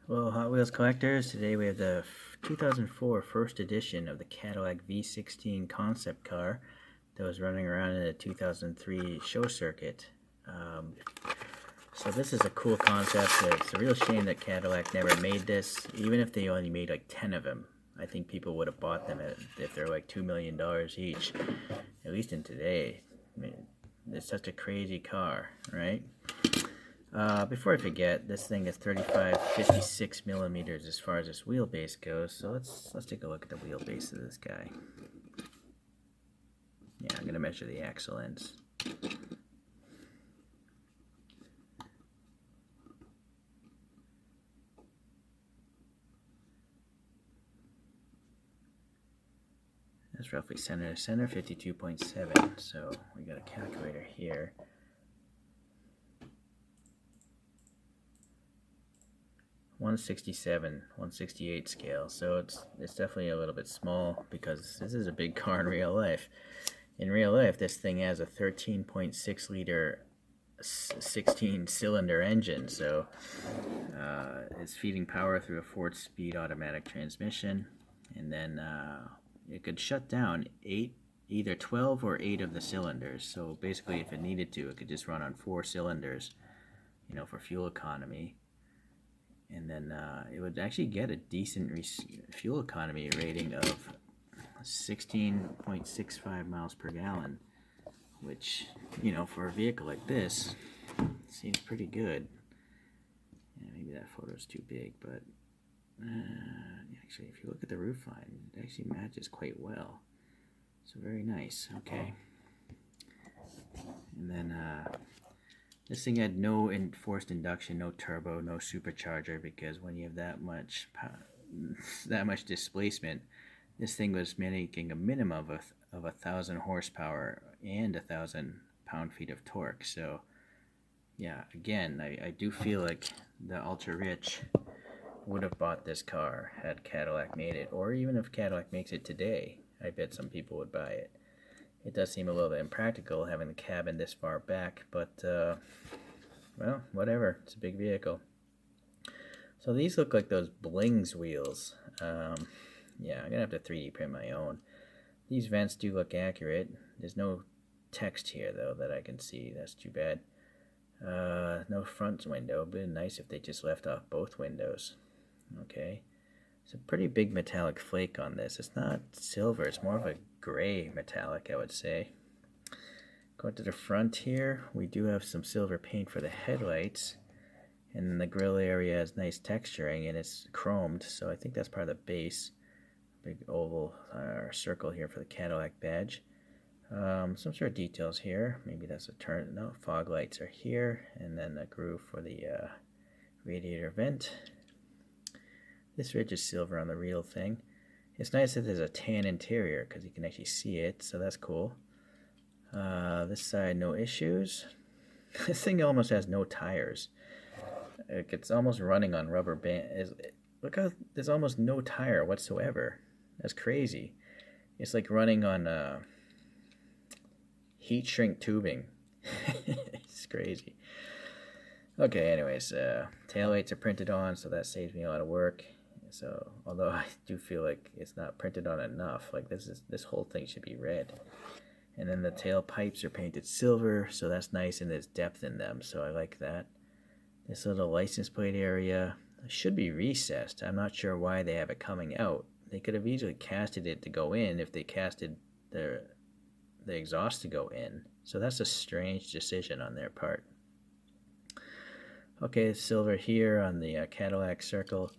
Hello, Hot Wheels collectors. Today we have the 2004 first edition of the Cadillac V16 concept car that was running around in the 2003 show circuit. Um, so this is a cool concept. It's a real shame that Cadillac never made this, even if they only made like 10 of them. I think people would have bought them if they're like $2 million each, at least in today. I mean, it's such a crazy car, right? Before I forget, this thing is 35-56 millimeters as far as this wheelbase goes. So let's take a look at the wheelbase of this guy. Yeah, I'm gonna measure the axle ends. That's roughly center to center, 52.7. So we got a calculator here. 167, 168 scale. So it's definitely a little bit small because this is a big car in real life. In real life, this thing has a 13.6 liter 16 cylinder engine, so it's feeding power through a 4-speed automatic transmission, and then it could shut down either 12 or 8 of the cylinders. So basically, if it needed to, it could just run on 4 cylinders, for fuel economy. And then it would actually get a decent fuel economy rating of 16.65 miles per gallon, which, for a vehicle like this, seems pretty good. Yeah, maybe that photo's too big, but actually, if you look at the roof line, it actually matches quite well. So very nice. Okay. And then this thing had no forced induction, no turbo, no supercharger, because when you have that much displacement, this thing was making a minimum of 1,000 horsepower and 1,000 pound-feet of torque. So yeah, again, I do feel like the ultra rich would have bought this car had Cadillac made it, or even if Cadillac makes it today, I bet some people would buy it. It does seem a little bit impractical having the cabin this far back, but well, whatever. It's a big vehicle. So these look like those Blings wheels. Yeah, I'm gonna have to 3D print my own. These vents do look accurate. There's no text here though that I can see. That's too bad. No front window. It'd be nice if they just left off both windows. Okay. It's a pretty big metallic flake on this. It's not silver. It's more of a gray metallic, I would say. Going to the front here, we do have some silver paint for the headlights. And then the grille area has nice texturing and it's chromed, so I think that's part of the base. Big oval circle here for the Cadillac badge. Some sort of details here. Maybe that's a turn. No, fog lights are here, and then a groove for the radiator vent. This ridge is silver on the real thing. It's nice that there's a tan interior because you can actually see it, so that's cool. This side, no issues. This thing almost has no tires. It's almost running on rubber band. Look how there's almost no tire whatsoever. That's crazy. It's like running on heat shrink tubing. It's crazy. Okay, anyways, taillights are printed on, so that saves me a lot of work. So, although I do feel like it's not printed on enough, like this whole thing should be red. And then the tailpipes are painted silver, so that's nice and there's depth in them, so I like that. This little license plate area should be recessed. I'm not sure why they have it coming out. They could have easily casted it to go in if they casted the exhaust to go in. So that's a strange decision on their part. Okay, silver here on the Cadillac circle,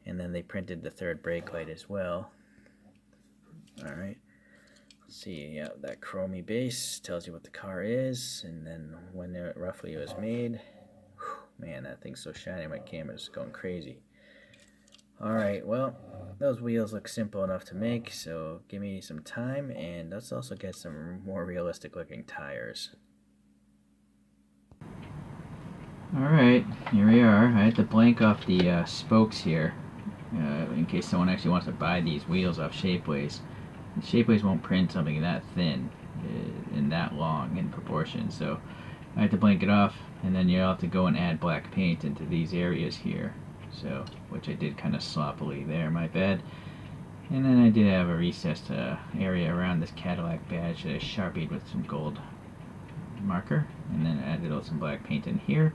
and then they printed the third brake light as well. Alright, let's see, yeah, that chromey base tells you what the car is, and then when roughly it was made. Man, that thing's so shiny, my camera's going crazy. Alright, well, those wheels look simple enough to make, so give me some time, and let's also get some more realistic looking tires. Alright, here we are. I had to blank off the spokes here, in case someone actually wants to buy these wheels off Shapeways. Shapeways won't print something that thin and that long in proportion, so I had to blank it off, and then you'll have to go and add black paint into these areas here. So, which I did kind of sloppily there, my bad. And then I did have a recessed area around this Cadillac badge that I sharpied with some gold marker, and then added some black paint in here.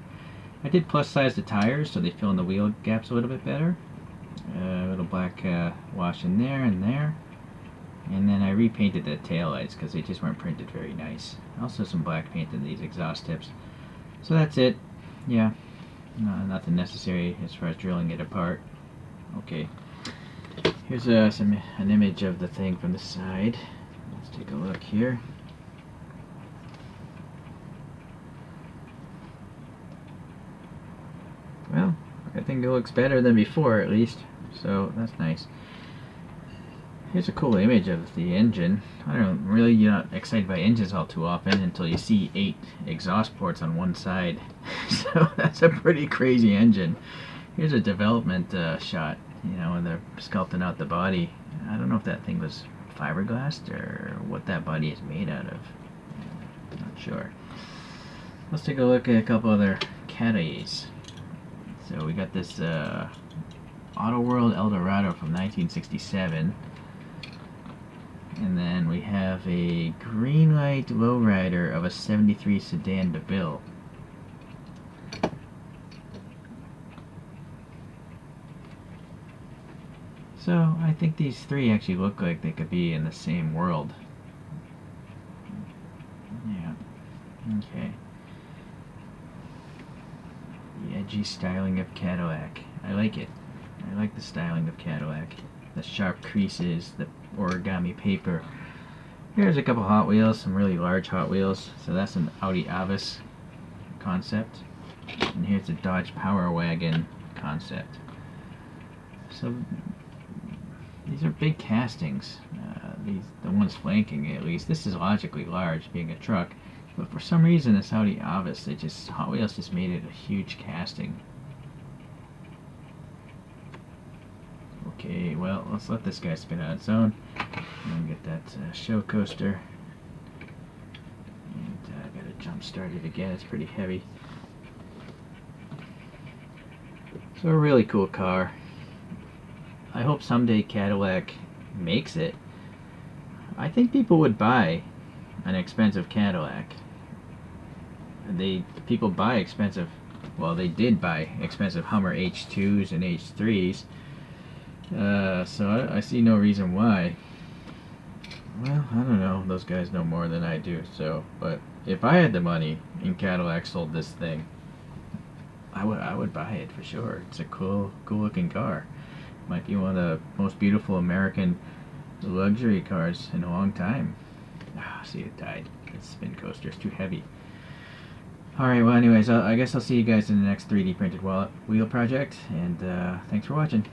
I did plus size the tires so they fill in the wheel gaps a little bit better. A little black wash in there and there. And then I repainted the taillights because they just weren't printed very nice. Also some black paint in these exhaust tips. So that's it. Yeah, nothing necessary as far as drilling it apart. Okay, here's an image of the thing from the side. Let's take a look here. Well, I think it looks better than before at least, so that's nice. Here's a cool image of the engine. I don't really, you're not excited by engines all too often until you see 8 exhaust ports on one side. So that's a pretty crazy engine. Here's a development shot, you know, when they're sculpting out the body. I don't know if that thing was fiberglass or what that body is made out of. Not sure. Let's take a look at a couple other Caddies. So we got this Auto World Eldorado from 1967. And then we have a green light lowrider of a 73 sedan DeVille. So I think these three actually look like they could be in the same world. Yeah. Okay. The edgy styling of Cadillac. I like it. I like the styling of Cadillac. The sharp creases, the origami paper. Here's a couple Hot Wheels, some really large Hot Wheels. So that's an Audi Avis concept. And here's a Dodge Power Wagon concept. So these are big castings. The ones flanking at least. This is logically large, being a truck. But for some reason, this Audi Avis, Hot Wheels just made it a huge casting. Okay, well, let's let this guy spin on its own. And get that show coaster. And I gotta jump start it again, it's pretty heavy. So a really cool car. I hope someday Cadillac makes it. I think people would buy an expensive Cadillac. People buy expensive, well, they did buy expensive Hummer H2s and H3s. So I see no reason why. Well, I don't know. Those guys know more than I do. So, but if I had the money and Cadillac sold this thing, I would buy it for sure. It's a cool looking car. Might be one of the most beautiful American luxury cars in a long time. See, it died. This spin coaster is too heavy. Alright, well anyways, I guess I'll see you guys in the next 3D printed wheel project, and thanks for watching.